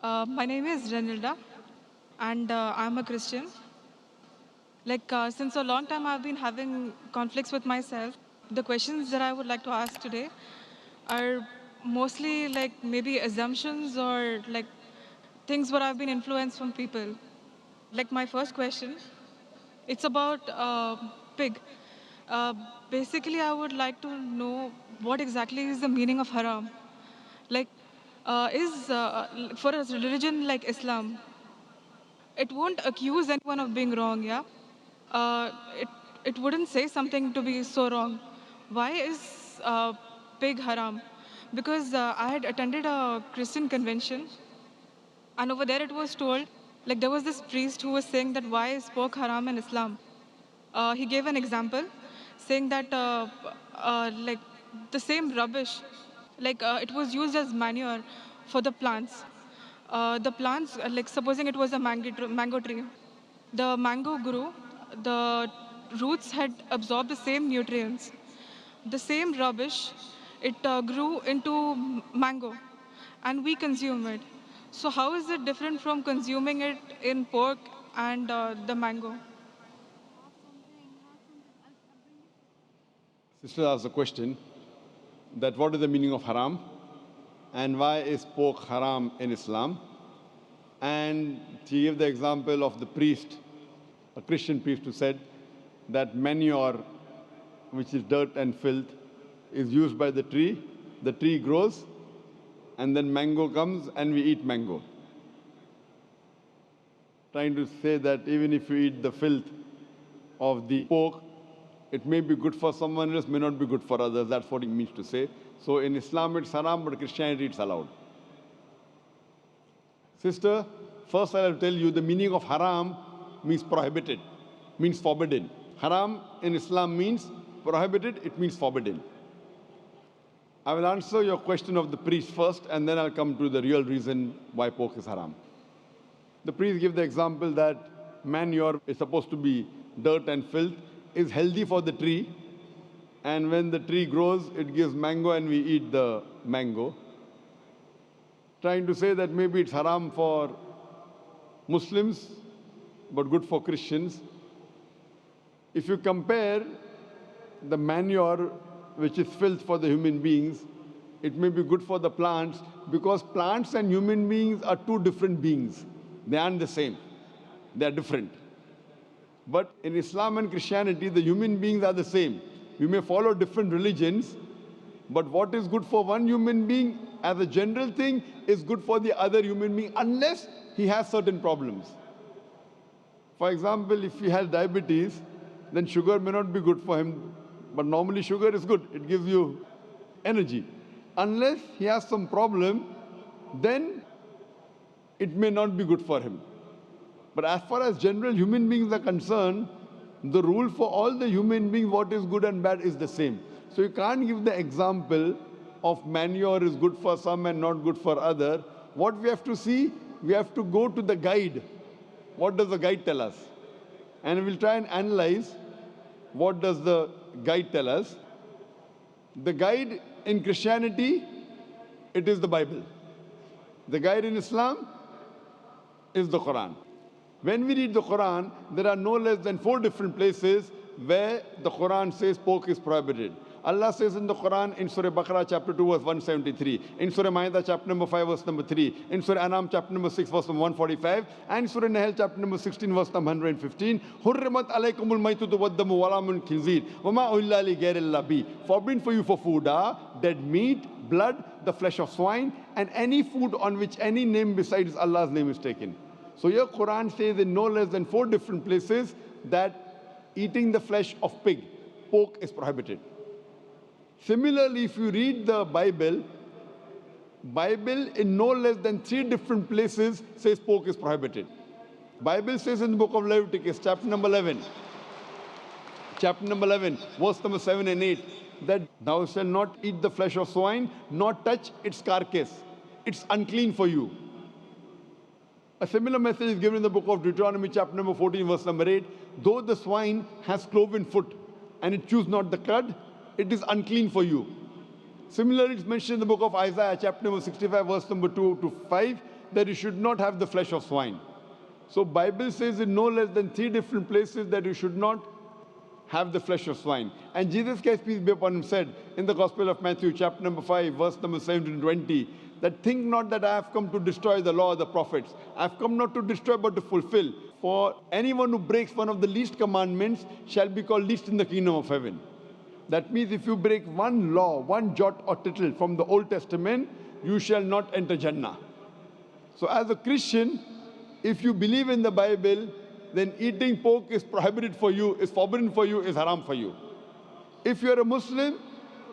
My name is Renilda, and I'm a Christian. Since a long time, I've been having conflicts with myself. The questions that I would like to ask today are mostly like maybe assumptions or like things what I've been influenced from people. Like my first question, it's about pig. Uh, Basically, I would like to know what exactly is the meaning of haram. Like, is for a religion like Islam, it won't accuse anyone of being wrong, yeah? It, it wouldn't say something to be so wrong. Why is pig haram? Because I had attended a Christian convention, and over there it was told, like there was this priest who was saying that why is pork haram in Islam? He gave an example saying that like the same rubbish, it was used as manure for the plants. The plants, like supposing it was a mango tree, the mango grew, the roots had absorbed the same nutrients, the same rubbish, it grew into mango, and we consume it. So how is it different from consuming it in pork and the mango? Sister asked a question that what is the meaning of haram and why is pork haram in Islam? And she gave the example of the priest, a Christian priest who said that manure, which is dirt and filth, is used by the tree grows, and then mango comes and we eat mango. Trying to say that even if you eat the filth of the pork, it may be good for someone else, may not be good for others. That's what it means to say. So in Islam it's haram, but Christianity it's allowed. Sister, first I'll tell you the meaning of haram means prohibited, means forbidden. Haram in Islam means prohibited, it means forbidden. I will answer your question of the priest first, and then I'll come to the real reason why pork is haram. The priest gave the example that manure is supposed to be dirt and filth, is healthy for the tree, and when the tree grows, it gives mango and we eat the mango. Trying to say that maybe it's haram for Muslims, but good for Christians. If you compare the manure, which is filth for the human beings, it may be good for the plants, because plants and human beings are two different beings. They aren't the same. They are different. But in Islam and Christianity, the human beings are the same. We may follow different religions, but what is good for one human being as a general thing is good for the other human being unless he has certain problems. For example, if he has diabetes, then sugar may not be good for him, but normally sugar is good. It gives you energy. Unless he has some problem, then it may not be good for him. But as far as general human beings are concerned, the rule for all the human beings, what is good and bad, is the same. So you can't give the example of manure is good for some and not good for other. What we have to see, we have to go to the guide. What does the guide tell us? And we'll try and analyze what does the guide tell us. The guide in Christianity, it is the Bible. The guide in Islam is the Quran. When we read the Quran, there are no less than 4 different places where the Quran says pork is prohibited. Allah says in the Quran in Surah Baqarah chapter 2 verse 173, in Surah Ma'idah chapter number 5 verse number 3, in Surah Anam chapter number 6 verse number 145, and Surah Nahl chapter number 16 verse number 115, Hurrimat alaykumul maytutu waddamu walamun khinzir, wama uhilla li ghayril bi. Forbidden for you for food are dead meat, blood, the flesh of swine, and any food on which any name besides Allah's name is taken. So your Quran says in no less than 4 different places that eating the flesh of pig, pork, is prohibited. Similarly, if you read the Bible in no less than 3 different places says pork is prohibited. Bible says in the book of Leviticus, chapter number 11, verse number 7 and 8, that thou shalt not eat the flesh of swine, nor touch its carcass. It's unclean for you. A similar message is given in the book of Deuteronomy, chapter number 14, verse number 8. Though the swine has cloven foot and it chews not the cud, it is unclean for you. Similarly, it's mentioned in the book of Isaiah, chapter number 65, verse number 2 to 5, that you should not have the flesh of swine. So Bible says in no less than 3 different places that you should not have the flesh of swine. And Jesus Christ, peace be upon him, said in the Gospel of Matthew, chapter number 5, verse number 17 to 20, that think not that I have come to destroy the law of the prophets. I have come not to destroy but to fulfill. For anyone who breaks one of the least commandments shall be called least in the kingdom of heaven. That means if you break one law, one jot or tittle from the Old Testament, you shall not enter Jannah. So as a Christian, if you believe in the Bible, then eating pork is prohibited for you, is forbidden for you, is haram for you. If you are a Muslim,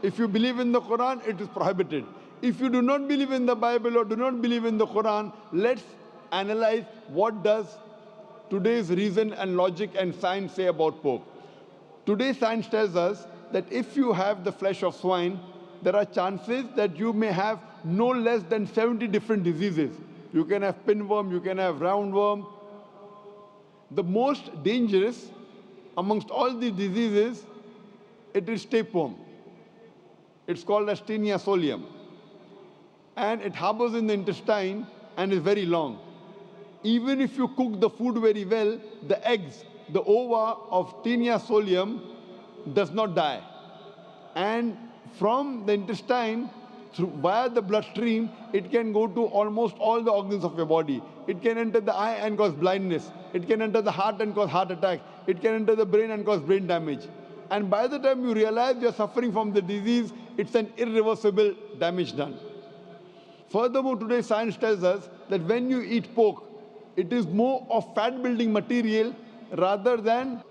if you believe in the Quran, it is prohibited. If you do not believe in the Bible or do not believe in the Quran, let's analyze what does today's reason and logic and science say about pork. Today's science tells us that if you have the flesh of swine, there are chances that you may have no less than 70 different diseases. You can have pinworm, you can have roundworm. The most dangerous amongst all these diseases, it is tapeworm. It's called as Taenia solium. And it harbors in the intestine and is very long. Even if you cook the food very well, the eggs, the ova of Taenia solium does not die. And from the intestine, via the bloodstream, it can go to almost all the organs of your body. It can enter the eye and cause blindness. It can enter the heart and cause heart attack. It can enter the brain and cause brain damage. And by the time you realize you're suffering from the disease, it's an irreversible damage done. Furthermore, today science tells us that when you eat pork, it is more of fat-building material rather than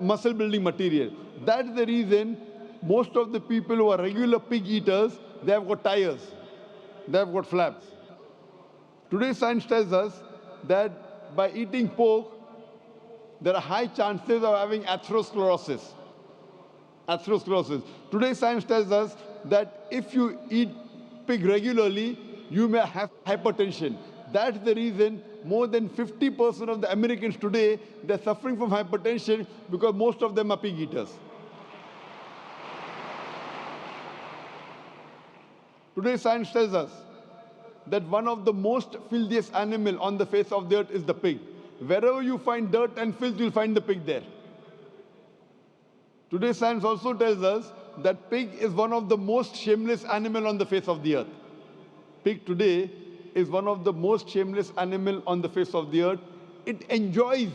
muscle-building material. That's the reason most of the people who are regular pig eaters, they have got tires, they have got flaps. Today science tells us that by eating pork, there are high chances of having atherosclerosis. Atherosclerosis. Today science tells us that if you eat pig regularly, you may have hypertension. That's the reason more than 50% of the Americans today, they're suffering from hypertension because most of them are pig eaters. Today science tells us that one of the most filthiest animal on the face of the earth is the pig. Wherever you find dirt and filth, you'll find the pig there. Today science also tells us that pig is one of the most shameless animal on the face of the earth. Pig today is one of the most shameless animal on the face of the earth. It enjoys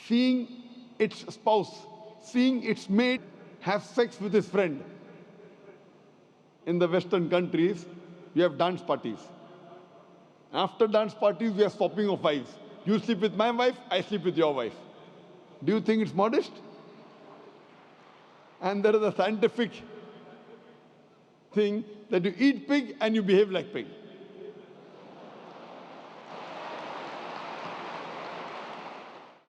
seeing its spouse, seeing its mate have sex with his friend. In the Western countries, we have dance parties. After dance parties, we are swapping of wives. You sleep with my wife, I sleep with your wife. Do you think it's modest? And there is a scientific thing that you eat pig and you behave like pig.